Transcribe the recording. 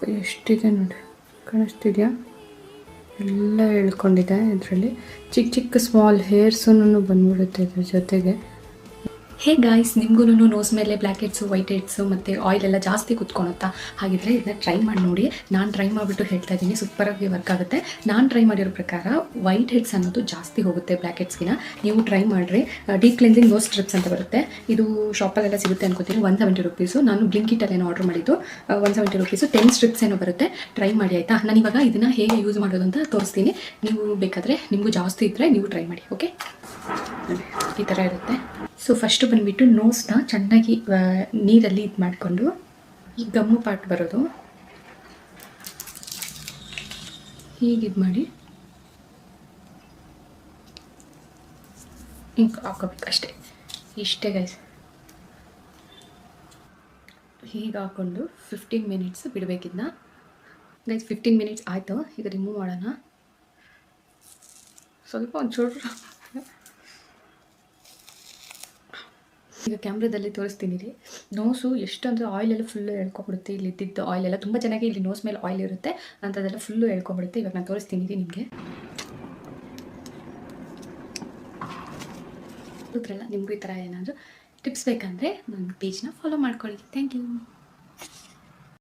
ಎಷ್ಟಿದೆ ನೋಡಿ, ಕಾಣಿಸ್ತಿದೆಯಾ? ಎಲ್ಲ ಎಳ್ಕೊಂಡಿದೆ. ಇದರಲ್ಲಿ ಚಿಕ್ಕ ಚಿಕ್ಕ ಸ್ಮಾಲ್ ಹೇರ್ಸೂ ಬಂದ್ಬಿಡುತ್ತೆ ಇದ್ರ ಜೊತೆಗೆ. ಹೇ ಗಾಯ್ಸ್, ನಿಮಗೂ ನೋಸ್ ಮೇಲೆ ಬ್ಲ್ಯಾಕ್ ಹೆಡ್ಸು, ವೈಟ್ ಹೆಡ್ಸು ಮತ್ತು ಆಯಿಲ್ ಎಲ್ಲ ಜಾಸ್ತಿ ಕುತ್ಕೊಳುತ್ತಾ? ಹಾಗಿದ್ರೆ ಇದನ್ನ ಟ್ರೈ ಮಾಡಿ ನೋಡಿ. ನಾನು ಟ್ರೈ ಮಾಡಿಬಿಟ್ಟು ಹೇಳ್ತಾ ಇದ್ದೀನಿ, ಸೂಪರಾಗಿ ವರ್ಕ್ ಆಗುತ್ತೆ. ನಾನು ಟ್ರೈ ಮಾಡಿರೋ ಪ್ರಕಾರ ವೈಟ್ ಹೆಡ್ಸ್ ಅನ್ನೋದು ಜಾಸ್ತಿ ಹೋಗುತ್ತೆ ಬ್ಲ್ಯಾಕ್ ಹೆಡ್ಸ್ಗಿನ. ನೀವು ಟ್ರೈ ಮಾಡಿರಿ. ಡೀಪ್ ಕ್ಲೆನ್ಸಿಂಗ್ ನೋಸ್ ಸ್ಟ್ರಿಪ್ಸ್ ಅಂತ ಬರುತ್ತೆ. ಇದು ಶಾಪಲ್ಲೆಲ್ಲ ಸಿಗುತ್ತೆ ಅನ್ಕೋತೀನಿ. 170 ರುಪೀಸು. ನಾನು ಬ್ಲಿಂಕಿಟಲ್ಲೇನೋ ಆರ್ಡರ್ ಮಾಡಿದ್ದು. 170 ರುಪೀಸು. 10 ಸ್ಟ್ರಿಪ್ಸ್ ಏನೋ ಬರುತ್ತೆ. ಟ್ರೈ ಮಾಡಿ ಆಯಿತಾ? ನಾನು ಇವಾಗ ಇದನ್ನು ಹೇಗೆ ಯೂಸ್ ಮಾಡೋದು ಅಂತ ತೋರಿಸ್ತೀನಿ. ನೀವು ಬೇಕಾದರೆ ನಿಮಗೂ ಜಾಸ್ತಿ ಇದ್ದರೆ ನೀವು ಟ್ರೈ ಮಾಡಿ. ಓಕೆ, ಈ ಥರ ಇರುತ್ತೆ. ಸೊ ಫಸ್ಟು ಬಂದುಬಿಟ್ಟು ನೋಸ್ನ ಚೆನ್ನಾಗಿ ನೀರಲ್ಲಿ ಇದು ಮಾಡಿಕೊಂಡು, ಈ ಗಮ್ಮು ಪಾರ್ಟ್ ಬರೋದು ಹೀಗೆ ಇದು ಮಾಡಿ ಹಿಂಗೆ ಹಾಕೋಬೇಕು ಅಷ್ಟೇ. ಇಷ್ಟೇ ಗೈಸ್. ಹೀಗೆ ಹಾಕ್ಕೊಂಡು 15 ಮಿನಿಟ್ಸ್ ಬಿಡಬೇಕಿದ್ನ ಗೈಸ್. 15 ಮಿನಿಟ್ಸ್ ಆಯಿತು. ಈಗ ರಿಮೂವ್ ಮಾಡೋಣ. ಸ್ವಲ್ಪ ಒಂಚೂರು ಈಗ ಕ್ಯಾಮ್ರಾದಲ್ಲಿ ತೋರಿಸ್ತೀನಿ ರೀ. ನೋಸು ಎಷ್ಟಂದರೆ ಆಯಿಲೆಲ್ಲ ಫುಲ್ಲು ಎಳ್ಕೊಬಿಡುತ್ತೆ. ಇಲ್ಲಿ ಇದ್ದಿದ್ದು ಆಯಿಲೆಲ್ಲ ತುಂಬ ಚೆನ್ನಾಗಿ ಇಲ್ಲಿ ನೋಸ್ ಮೇಲೆ ಆಯಿಲ್ ಇರುತ್ತೆ, ಅಂಥದ್ದೆಲ್ಲ ಫುಲ್ಲು ಎಳ್ಕೊಬಿಡುತ್ತೆ. ಇವಾಗ ನಾನು ತೋರಿಸ್ತೀನಿ ರೀ ನಿಮಗೆ. ಗೊತ್ತಿರಲ್ಲ ನಿಮಗೂ ಈ ಥರ ಏನಾದರೂ ಟಿಪ್ಸ್ ಬೇಕಂದರೆ ನನ್ನ ಪೇಜ್ನ ಫಾಲೋ ಮಾಡ್ಕೊಳ್ಳಿ. Thank you.